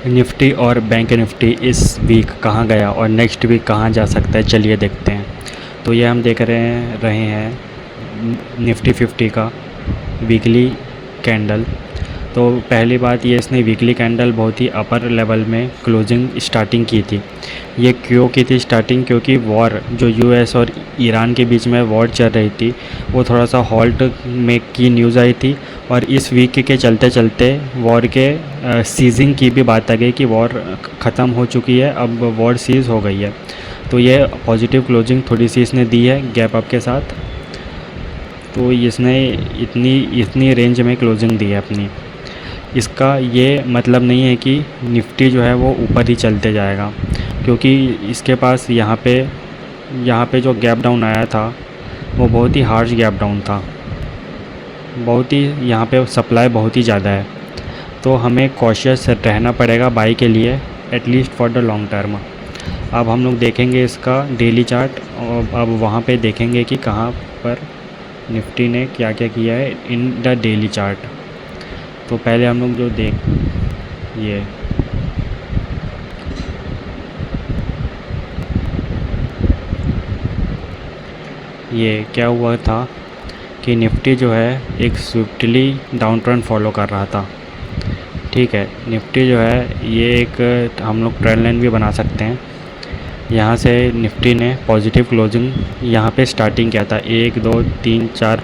Nifty और bank Nifty इस week कहाँ गया और नेक्स्ट वीक कहाँ जा सकता है, चलिए देखते हैं। तो ये हम देख रहे हैं निफ्टी 50 का वीकली कैंडल। तो पहली बात, ये इसने वीकली कैंडल बहुत ही अपर लेवल में क्लोजिंग स्टार्टिंग की थी। ये क्यों की थी स्टार्टिंग? क्योंकि वॉर जो यूएस और ईरान के बीच में वॉर चल रही थी, वो थोड़ा सा हॉल्ट में की न्यूज़ आई थी। और इस वीक के चलते चलते वॉर के सीजिंग की भी बात आ गई कि वॉर ख़त्म हो चुकी है, अब वॉर सीज़ हो गई है। तो ये पॉजिटिव क्लोजिंग थोड़ी सी इसने दी है गैप अप के साथ। तो इसने इतनी रेंज में क्लोजिंग दी है अपनी। इसका ये मतलब नहीं है कि निफ्टी जो है वो ऊपर ही चलते जाएगा, क्योंकि इसके पास यहाँ पे जो गैप डाउन आया था वो बहुत ही हार्श गैप डाउन था। बहुत ही यहाँ पे सप्लाई बहुत ही ज़्यादा है, तो हमें कॉशियस रहना पड़ेगा बाई के लिए, at least for the long term. अब हम लोग देखेंगे इसका डेली चार्ट, और अब वहाँ पे देखेंगे कि कहाँ पर निफ्टी ने क्या क्या किया है इन द डेली चार्ट। तो पहले हम लोग जो ये क्या हुआ था कि निफ्टी जो है एक स्विफ्टली डाउन ट्रेंड फॉलो कर रहा था। ठीक है, निफ्टी जो है ये एक हम लोग ट्रेंड लाइन भी बना सकते हैं। यहाँ से निफ्टी ने पॉजिटिव क्लोजिंग यहाँ पे स्टार्टिंग किया था, 1 2 3 4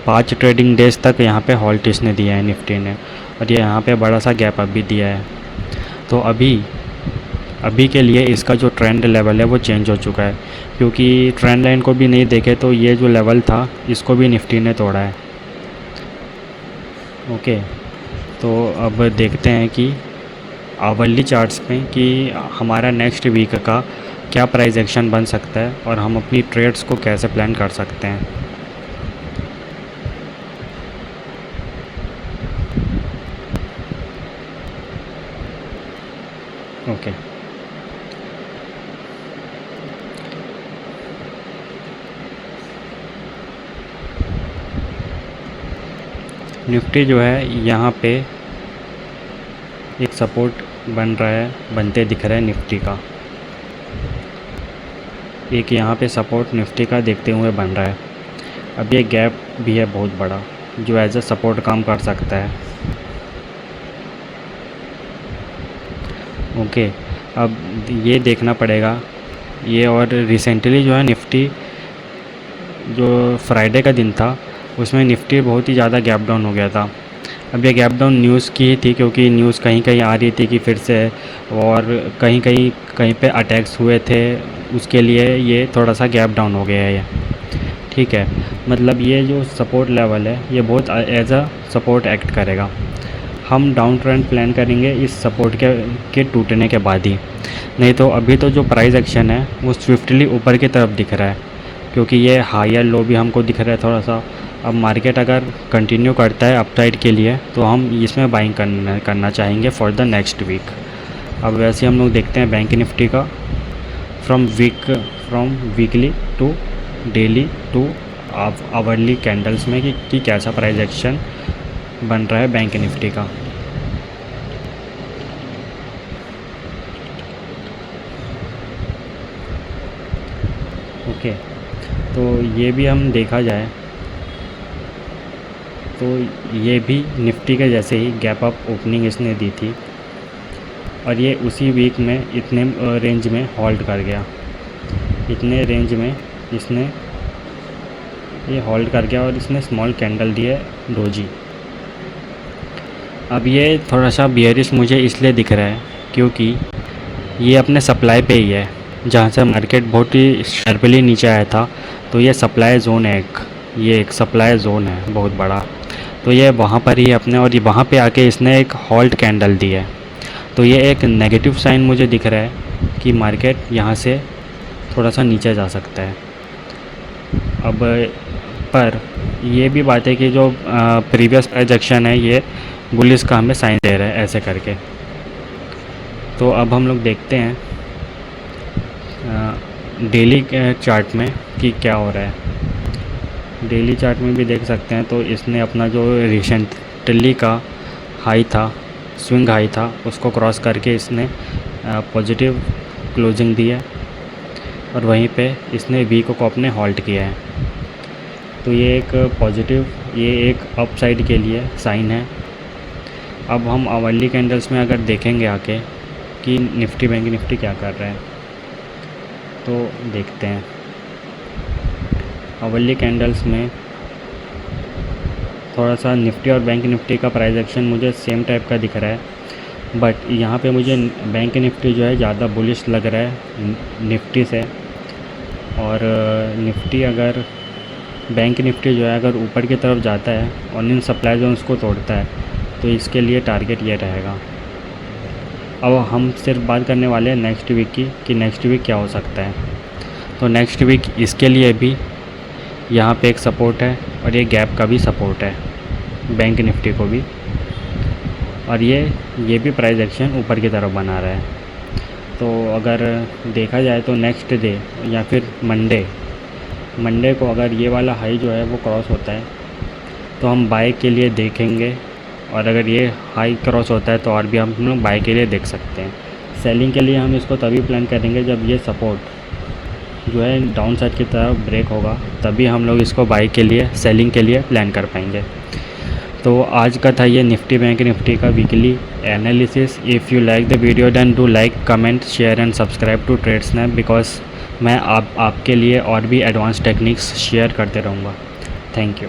5 ट्रेडिंग डेज तक यहाँ पे हॉल्ट इसने दिया है निफ्टी ने, और ये यहाँ पे बड़ा सा गैप अप भी दिया है। तो अभी के लिए इसका जो ट्रेंड लेवल है वो चेंज हो चुका है, क्योंकि ट्रेंड लाइन को भी नहीं देखे तो ये जो लेवल था इसको भी निफ्टी ने तोड़ा है। ओके, तो अब देखते हैं कि आवरली चार्ट्स में कि हमारा नेक्स्ट वीक का क्या प्राइस एक्शन बन सकता है और हम अपनी ट्रेड्स को कैसे प्लान कर सकते हैं। ओके, निफ्टी जो है यहाँ पे एक सपोर्ट बनते दिख रहा है निफ्टी का। एक यहाँ पे सपोर्ट निफ्टी का देखते हुए बन रहा है। अब ये गैप भी है बहुत बड़ा, जो एज अ सपोर्ट काम कर सकता है। ओके, अब ये देखना पड़ेगा ये। और रिसेंटली जो है निफ्टी, जो फ्राइडे का दिन था उसमें निफ्टी बहुत ही ज़्यादा गैप डाउन हो गया था। अब ये गैप डाउन न्यूज़ की ही थी, क्योंकि न्यूज़ कहीं कहीं आ रही थी कि फिर से, और कहीं पे अटैक्स हुए थे, उसके लिए ये थोड़ा सा गैप डाउन हो गया है ये। ठीक है, मतलब ये जो सपोर्ट लेवल है ये बहुत एज अ सपोर्ट एक्ट करेगा। हम डाउन ट्रेंड प्लान करेंगे इस सपोर्ट के टूटने के बाद ही, नहीं तो अभी तो जो प्राइस एक्शन है वो स्विफ्टली ऊपर की तरफ दिख रहा है, क्योंकि ये हायर लो भी हमको दिख रहा है थोड़ा सा। अब मार्केट अगर कंटिन्यू करता है अपसाइड के लिए तो हम इसमें बाइंग करना चाहेंगे फॉर द नेक्स्ट वीक। अब वैसे हम लोग देखते हैं बैंक निफ्टी का from weekly to daily to hourly candles में कि कैसा प्राइस एक्शन बन रहा है बैंक निफ्टी का। ओके, तो ये भी हम देखा जाए तो ये भी निफ्टी के जैसे ही गैप अप ओपनिंग इसने दी थी, और ये उसी वीक में इतने रेंज में होल्ड कर गया। इतने रेंज में इसने ये होल्ड कर गया और इसने स्मॉल कैंडल दी है डोजी। अब ये थोड़ा सा बियरिश मुझे इसलिए दिख रहा है क्योंकि ये अपने सप्लाई पे ही है, जहाँ से मार्केट बहुत ही शार्पली नीचे आया था। तो ये सप्लाई जोन है, ये एक सप्लाई जोन है बहुत बड़ा। तो ये वहाँ पर ही अपने, और ये वहाँ पे आके इसने एक होल्ड कैंडल दी है। तो ये एक नेगेटिव साइन मुझे दिख रहा है कि मार्केट यहाँ से थोड़ा सा नीचे जा सकता है। अब पर ये भी बात है कि जो प्रीवियस प्राइस एक्शन है ये बुलिश का हमें साइन दे रहा है ऐसे करके। तो अब हम लोग देखते हैं डेली चार्ट में कि क्या हो रहा है। डेली चार्ट में भी देख सकते हैं, तो इसने अपना जो रिसेंटली का हाई था स्विंग हाई था उसको क्रॉस करके इसने पॉजिटिव क्लोजिंग दी है और वहीं पे इसने वीक को अपने हॉल्ट किया है। तो ये एक पॉजिटिव, ये एक अप साइड के लिए साइन है। अब हम आवरली कैंडल्स में अगर देखेंगे आके कि निफ्टी बैंक निफ्टी क्या कर रहा है, तो देखते हैं। आवरली कैंडल्स में थोड़ा सा निफ्टी और बैंक निफ्टी का प्राइस एक्शन मुझे सेम टाइप का दिख रहा है, बट यहाँ पे मुझे बैंक निफ्टी जो है ज़्यादा बुलिश लग रहा है निफ्टी से। और निफ्टी अगर बैंक निफ्टी जो है अगर ऊपर की तरफ जाता है और इन सप्लाई जोन्स को तोड़ता है तो इसके लिए टारगेट ये रहेगा। अब हम सिर्फ बात करने वाले हैं नेक्स्ट वीक की कि नेक्स्ट वीक क्या हो सकता है। तो नेक्स्ट वीक इसके लिए भी यहाँ पे एक सपोर्ट है और ये गैप का भी सपोर्ट है बैंक निफ्टी को भी, और ये भी प्राइस एक्शन ऊपर की तरफ बना रहा है। तो अगर देखा जाए तो नेक्स्ट डे या फिर मंडे को अगर ये वाला हाई जो है वो क्रॉस होता है तो हम बाय के लिए देखेंगे, और अगर ये हाई क्रॉस होता है तो और भी हम लोग बाय के लिए देख सकते हैं। सेलिंग के लिए हम इसको तभी प्लान करेंगे जब ये सपोर्ट जो है डाउन साइड की तरफ ब्रेक होगा, तभी हम लोग इसको बाय के लिए सेलिंग के लिए प्लान कर पाएंगे। तो आज का था ये निफ्टी बैंक निफ्टी का weekly analysis. If you like the video then do like, comment, share and subscribe to TradeSnap, because मैं आपके लिए और भी एडवांस टेक्निक्स शेयर करते रहूँगा। Thank you.